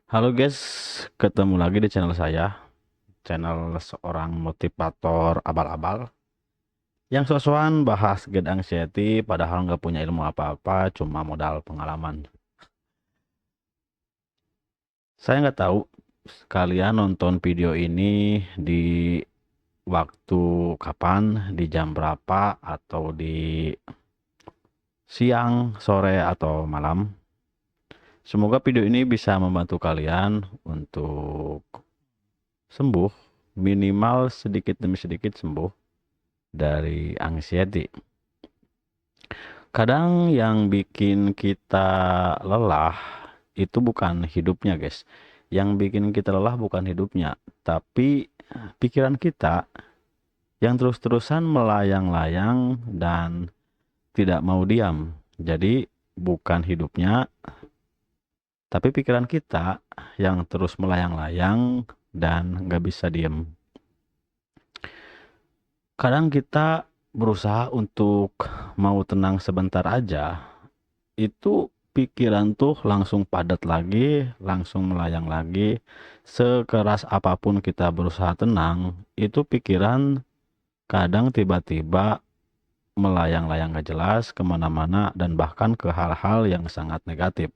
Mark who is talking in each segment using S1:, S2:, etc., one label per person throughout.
S1: Halo guys, ketemu lagi di channel saya, channel seorang motivator abal-abal yang sosokan bahas get anxiety padahal nggak punya ilmu apa-apa, cuma modal pengalaman. Saya nggak tahu kalian nonton video ini di waktu kapan, di jam berapa, atau di siang, sore, atau malam. Semoga video ini bisa membantu kalian untuk sembuh, minimal sedikit demi sedikit sembuh dari anxiety. Kadang yang bikin kita lelah itu bukan hidupnya, guys. Yang bikin kita lelah bukan hidupnya, tapi pikiran kita yang terus-terusan melayang-layang dan tidak mau diam. Jadi bukan hidupnya, tapi pikiran kita yang terus melayang-layang dan nggak bisa diam. Kadang kita berusaha untuk mau tenang sebentar aja, itu pikiran tuh langsung padat lagi, langsung melayang lagi. Sekeras apapun kita berusaha tenang, itu pikiran kadang tiba-tiba melayang-layang gak jelas kemana-mana dan bahkan ke hal-hal yang sangat negatif.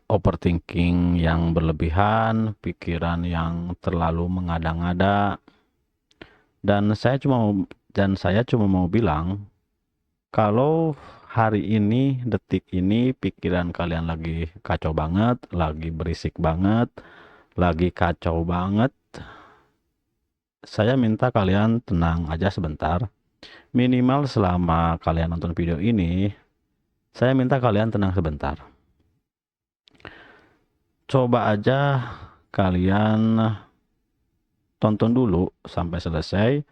S1: Overthinking yang berlebihan, pikiran yang terlalu mengada-ngada, dan saya cuma mau bilang, kalau hari ini, detik ini, pikiran kalian lagi kacau banget, lagi berisik banget, lagi kacau banget, saya minta kalian tenang aja sebentar. Minimal selama kalian nonton video ini, saya minta kalian tenang sebentar. Coba aja kalian tonton dulu sampai selesai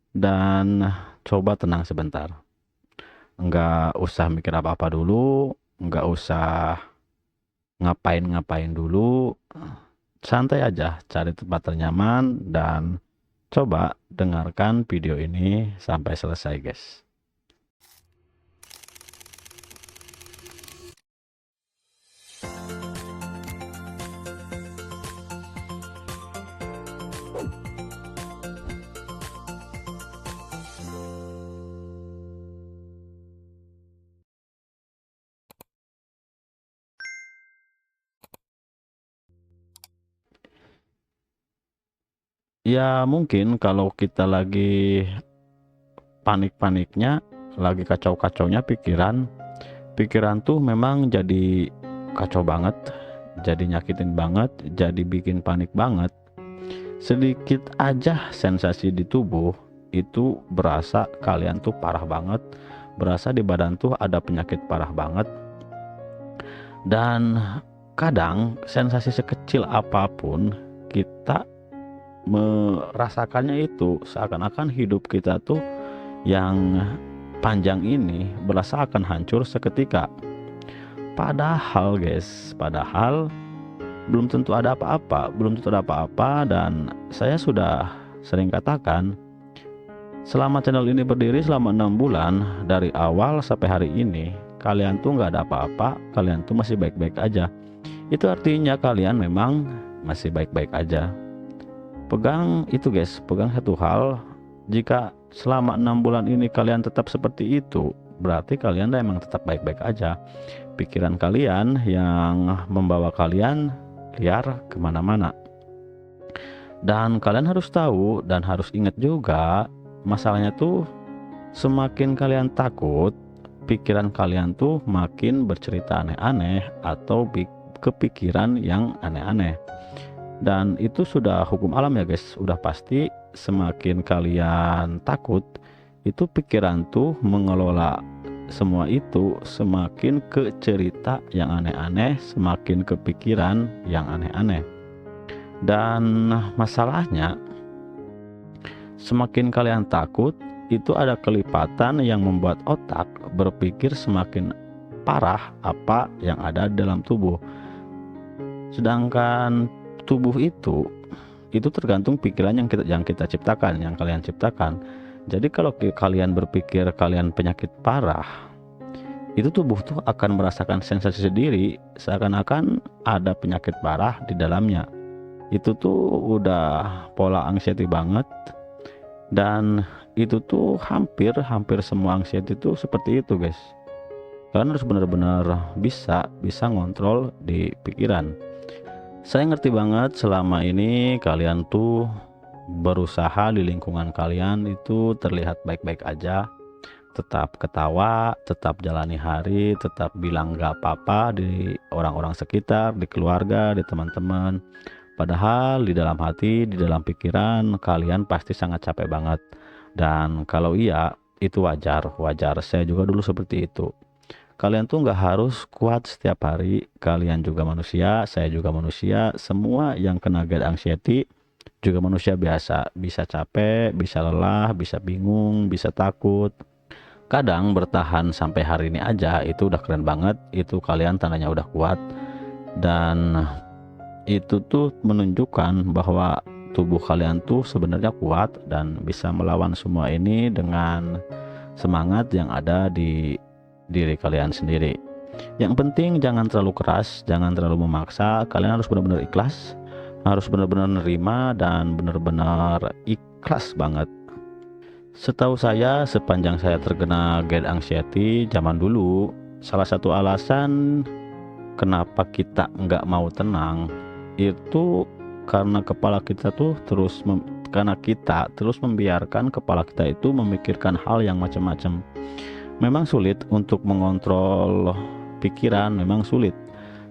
S1: dan coba tenang sebentar. Nggak usah mikir apa-apa dulu, nggak usah ngapain-ngapain dulu, santai aja, cari tempat ternyaman dan coba dengarkan video ini sampai selesai, guys. Ya mungkin kalau kita lagi panik-paniknya, lagi kacau-kacaunya pikiran tuh memang jadi kacau banget, jadi nyakitin banget, jadi bikin panik banget. Sedikit aja sensasi di tubuh itu berasa kalian tuh parah banget, berasa di badan tuh ada penyakit parah banget. Dan kadang sensasi sekecil apapun kita merasakannya itu seakan-akan hidup kita tuh yang panjang ini berasa akan hancur seketika. Padahal guys, belum tentu ada apa-apa, dan saya sudah sering katakan, selama channel ini berdiri selama 6 bulan, dari awal sampai hari ini, kalian tuh nggak ada apa-apa, kalian tuh masih baik-baik aja. Itu artinya kalian memang masih baik-baik aja. Pegang itu guys, pegang satu hal, jika selama 6 bulan ini kalian tetap seperti itu, berarti kalian memang tetap baik-baik aja. Pikiran kalian yang membawa kalian liar kemana-mana. Dan kalian harus tahu dan harus ingat juga, masalahnya tuh semakin kalian takut, pikiran kalian tuh makin bercerita aneh-aneh atau kepikiran yang aneh-aneh. Dan itu sudah hukum alam ya guys, udah pasti semakin kalian takut, itu pikiran tuh mengelola semua itu, semakin ke cerita yang aneh-aneh, semakin kepikiran yang aneh-aneh. Dan masalahnya, semakin kalian takut, itu ada kelipatan yang membuat otak berpikir semakin parah apa yang ada dalam tubuh. Sedangkan tubuh itu tergantung pikiran yang kita ciptakan, yang kalian ciptakan. Jadi kalau kalian berpikir kalian penyakit parah, itu tubuh tuh akan merasakan sensasi sendiri, seakan-akan ada penyakit parah di dalamnya. Itu tuh udah pola anxiety banget, dan itu tuh hampir semua anxiety itu seperti itu guys. Kalian harus benar-benar bisa ngontrol di pikiran. Saya ngerti banget selama ini kalian tuh berusaha di lingkungan kalian itu terlihat baik-baik aja, tetap ketawa, tetap jalani hari, tetap bilang gak apa-apa di orang-orang sekitar, di keluarga, di teman-teman. Padahal di dalam hati, di dalam pikiran kalian pasti sangat capek banget. Dan kalau iya, itu wajar. Saya juga dulu seperti itu. Kalian tuh nggak harus kuat setiap hari. Kalian juga manusia, saya juga manusia. Semua yang kena GERD anxiety juga manusia biasa. Bisa capek, bisa lelah, bisa bingung, bisa takut. Kadang bertahan sampai hari ini aja itu udah keren banget. Itu kalian tandanya udah kuat. Dan itu tuh menunjukkan bahwa tubuh kalian tuh sebenarnya kuat dan bisa melawan semua ini dengan semangat yang ada di diri kalian sendiri. Yang penting jangan terlalu keras, jangan terlalu memaksa. Kalian harus benar-benar ikhlas, harus benar-benar nerima dan benar-benar ikhlas banget. Setahu saya, sepanjang saya terkena GERD anxiety zaman dulu, salah satu alasan kenapa kita nggak mau tenang itu karena karena kita terus membiarkan kepala kita itu memikirkan hal yang macam-macam. Memang sulit untuk mengontrol pikiran, memang sulit.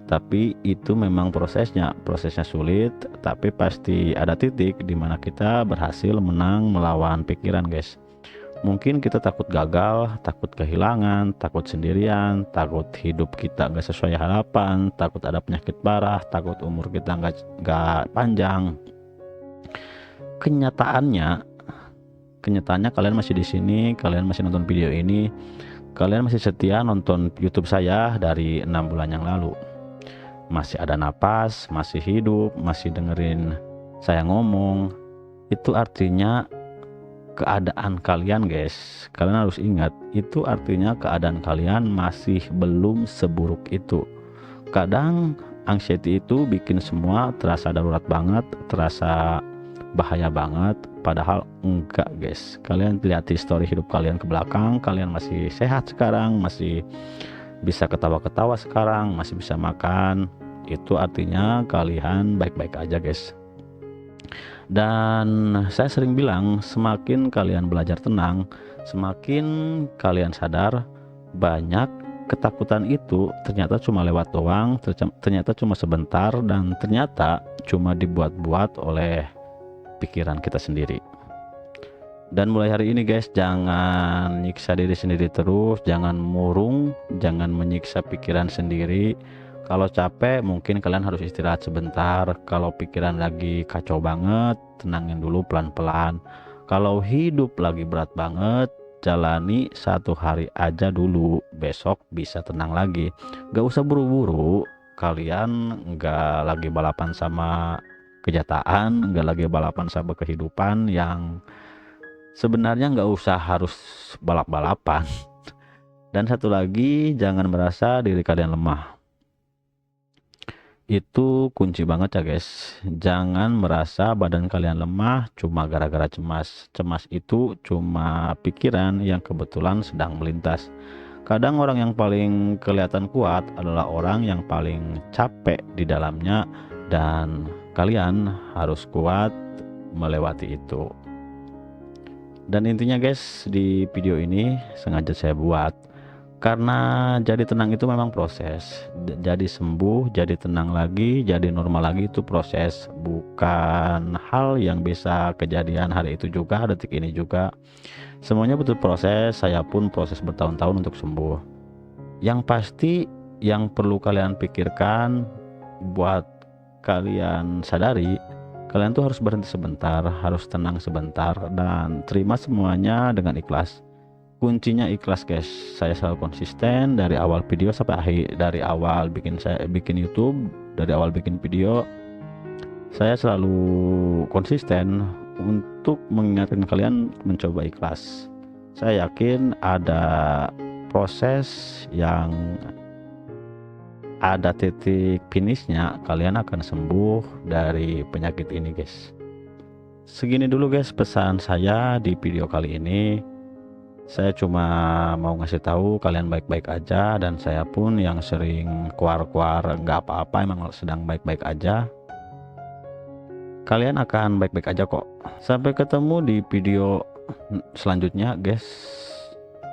S1: Tapi itu memang prosesnya sulit, tapi pasti ada titik di mana kita berhasil menang melawan pikiran, guys. Mungkin kita takut gagal, takut kehilangan, takut sendirian, takut hidup kita nggak sesuai harapan, takut ada penyakit parah, takut umur kita nggak panjang. Kenyataannya kalian masih di sini, kalian masih nonton video ini, kalian masih setia nonton YouTube saya dari 6 bulan yang lalu. Masih ada napas, masih hidup, masih dengerin saya ngomong. Itu artinya keadaan kalian, guys. Kalian harus ingat, itu artinya keadaan kalian masih belum seburuk itu. Kadang anxiety itu bikin semua terasa darurat banget, terasa bahaya banget, padahal enggak, guys. Kalian lihat histori hidup kalian ke belakang, kalian masih sehat sekarang, masih bisa ketawa-ketawa sekarang, masih bisa makan. Itu artinya kalian baik-baik aja, guys. Dan saya sering bilang, semakin kalian belajar tenang, semakin kalian sadar banyak ketakutan itu ternyata cuma lewat doang, ternyata cuma sebentar, dan ternyata cuma dibuat-buat oleh pikiran kita sendiri. Dan mulai hari ini, guys, jangan nyiksa diri sendiri terus, jangan murung, jangan menyiksa pikiran sendiri. Kalau capek mungkin kalian harus istirahat sebentar. Kalau pikiran lagi kacau banget, tenangin dulu pelan-pelan. Kalau hidup lagi berat banget, jalani 1 hari aja dulu, besok bisa tenang lagi. Gak usah buru-buru. Kalian gak lagi balapan sama kenyataan, gak lagi balapan sama kehidupan yang sebenarnya nggak usah harus balap-balapan. Dan satu lagi, jangan merasa diri kalian lemah. Itu kunci banget ya, guys. Jangan merasa badan kalian lemah cuma gara-gara cemas. Cemas itu cuma pikiran yang kebetulan sedang melintas. Kadang orang yang paling kelihatan kuat adalah orang yang paling capek di dalamnya, dan kalian harus kuat melewati itu. Dan intinya, guys, di video ini sengaja saya buat karena jadi tenang itu memang proses. Jadi sembuh, jadi tenang lagi, jadi normal lagi itu proses, bukan hal yang bisa kejadian hari itu juga, detik ini juga. Semuanya butuh proses. Saya pun proses bertahun-tahun untuk sembuh. Yang pasti yang perlu kalian pikirkan, buat kalian sadari, kalian tuh harus berhenti sebentar, harus tenang sebentar, dan terima semuanya dengan ikhlas. Kuncinya ikhlas, guys. Saya selalu konsisten dari awal video sampai akhir. Dari awal saya bikin YouTube, dari awal bikin video, saya selalu konsisten untuk mengingatkan kalian mencoba ikhlas. Saya yakin ada proses yang ada titik finishnya, kalian akan sembuh dari penyakit ini guys. Segini dulu guys pesan saya di video kali ini. Saya cuma mau ngasih tahu kalian baik-baik aja, dan saya pun yang sering kuar-kuar nggak apa-apa, emang sedang baik-baik aja. Kalian akan baik-baik aja kok. Sampai ketemu di video selanjutnya guys.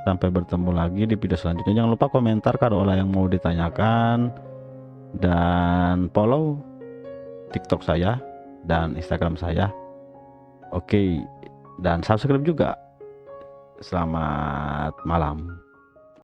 S1: Sampai bertemu lagi di video selanjutnya. Jangan lupa komentar kalau ada yang mau ditanyakan, dan follow TikTok saya dan Instagram saya. Oke, dan subscribe juga. Selamat malam.